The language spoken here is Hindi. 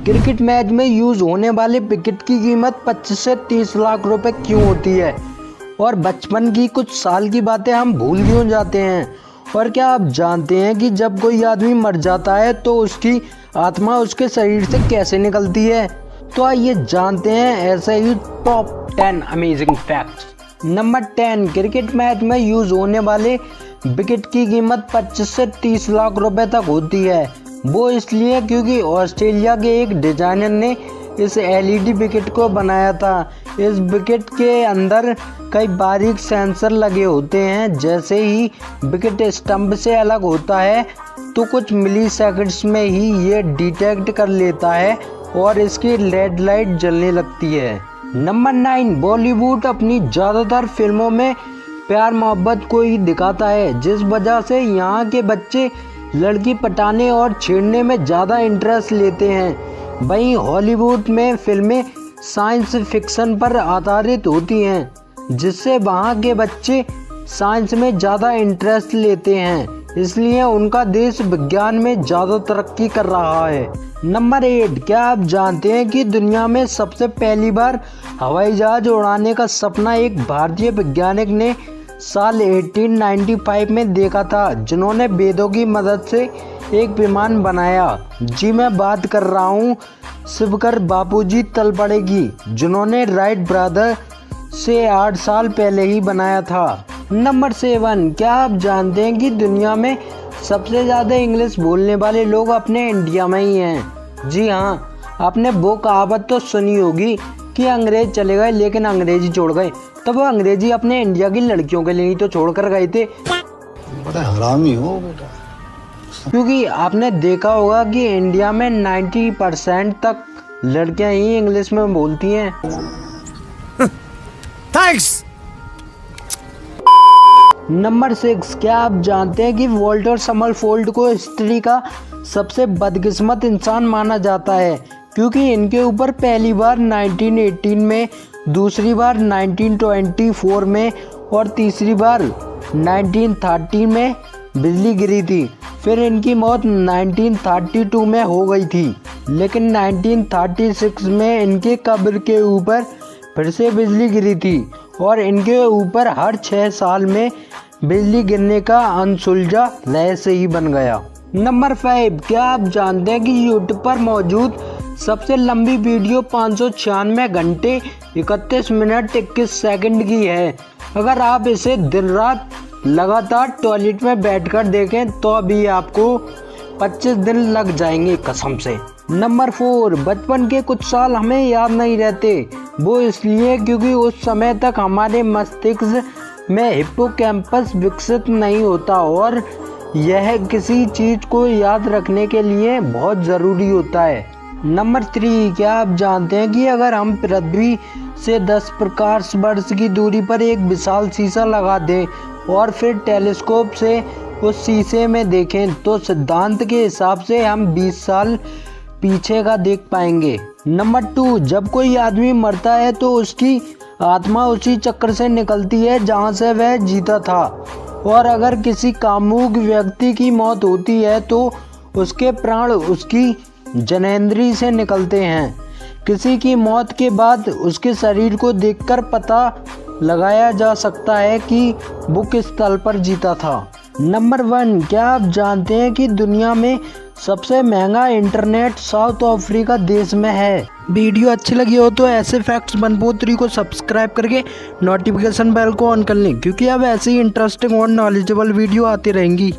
क्रिकेट मैच में यूज होने वाले विकेट की कीमत 25 से 30 लाख रुपए क्यों होती है? और बचपन की कुछ साल की बातें हम भूल क्यों जाते हैं? और क्या आप जानते हैं कि जब कोई आदमी मर जाता है तो उसकी आत्मा उसके शरीर से कैसे निकलती है? तो आइए जानते हैं ऐसे ही top 10 amazing facts. Number 10, cricket match में यूज होने वाले विकेट की कीमत 25 से 30 लाख रुपए तक होती है। वो इसलिए क्योंकि ऑस्ट्रेलिया के एक डिजाइनर ने इस एलईडी विकेट को बनाया था। इस विकेट के अंदर कई बारीक सेंसर लगे होते हैं। जैसे ही विकेट स्टंप से अलग होता है तो कुछ मिली सेकंड्स में ही ये डिटेक्ट कर लेता है और इसकी रेड लाइट जलने लगती है। नंबर 9, बॉलीवुड अपनी ज़्यादातर फिल्मों में प्यार मोहब्बत को ही दिखाता है, जिस वजह से यहाँ के बच्चे लड़की पटाने और छेड़ने में ज़्यादा इंटरेस्ट लेते हैं। वहीं हॉलीवुड में फिल्में साइंस फिक्शन पर आधारित होती हैं, जिससे वहाँ के बच्चे साइंस में ज़्यादा इंटरेस्ट लेते हैं, इसलिए उनका देश विज्ञान में ज़्यादा तरक्की कर रहा है। नंबर 8, क्या आप जानते हैं कि दुनिया में सबसे पहली बार हवाई जहाज उड़ाने का सपना एक भारतीय वैज्ञानिक ने साल 1895 में देखा था, जिन्होंने वेदों की मदद से एक विमान बनाया। जी मैं बात कर रहा हूँ शिवकर बापूजी तलपड़े की, जिन्होंने राइट ब्रदर से 8 साल पहले ही बनाया था। नंबर 7, क्या आप जानते हैं कि दुनिया में सबसे ज़्यादा इंग्लिश बोलने वाले लोग अपने इंडिया में ही हैं? जी हाँ, आपने वो कहावत तो सुनी होगी कि अंग्रेज चले गए लेकिन अंग्रेजी छोड़ गए। तब वो अंग्रेजी अपने इंडिया की लड़कियों के लिए ही तो छोड़ कर गए थे। बड़ा हरामी हो बेटा। क्योंकि आपने देखा होगा कि इंडिया में 90% तक लड़कियां ही इंग्लिश में बोलती हैं। थैंक्स। नंबर 6, क्या आप जानते हैं कि वॉल्टर समरफोल्ड को हिस्ट्री का सबसे बदकिस्मत इंसान माना जाता है, क्योंकि इनके ऊपर पहली बार 1918 में, दूसरी बार 1924 में और तीसरी बार 1930 में बिजली गिरी थी। फिर इनकी मौत 1932 में हो गई थी, लेकिन 1936 में इनके कब्र के ऊपर फिर से बिजली गिरी थी और इनके ऊपर हर 6 साल में बिजली गिरने का अनसुलझा रहस्य ही बन गया। नंबर 5, क्या आप जानते हैं कि यूट्यूब पर मौजूद सबसे लंबी वीडियो 596 घंटे 31 मिनट 21 सेकंड की है? अगर आप इसे दिन रात लगातार टॉयलेट में बैठकर देखें तो भी आपको 25 दिन लग जाएंगे कसम से। नंबर 4, बचपन के कुछ साल हमें याद नहीं रहते। वो इसलिए क्योंकि उस समय तक हमारे मस्तिष्क में हिप्पोकैम्पस विकसित नहीं होता और यह किसी चीज़ को याद रखने के लिए बहुत ज़रूरी होता है। नंबर 3, क्या आप जानते हैं कि अगर हम पृथ्वी से 10 प्रकाश वर्ष की दूरी पर एक विशाल शीशा लगा दें और फिर टेलीस्कोप से उस शीशे में देखें तो सिद्धांत के हिसाब से हम 20 साल पीछे का देख पाएंगे। नंबर 2, जब कोई आदमी मरता है तो उसकी आत्मा उसी चक्र से निकलती है जहाँ से वह जीता था, और अगर किसी कामुक व्यक्ति की मौत होती है तो उसके प्राण उसकी जनेंद्री से निकलते हैं। किसी की मौत के बाद उसके शरीर को देखकर पता लगाया जा सकता है कि वो किस तल पर जीता था। नंबर 1, क्या आप जानते हैं कि दुनिया में सबसे महंगा इंटरनेट साउथ अफ्रीका देश में है? वीडियो अच्छी लगी हो तो ऐसे फैक्ट्स बनपोत्री को सब्सक्राइब करके नोटिफिकेशन बेल को ऑन कर लें, क्योंकि अब ऐसे ही इंटरेस्टिंग और नॉलेजेबल वीडियो आती रहेंगी।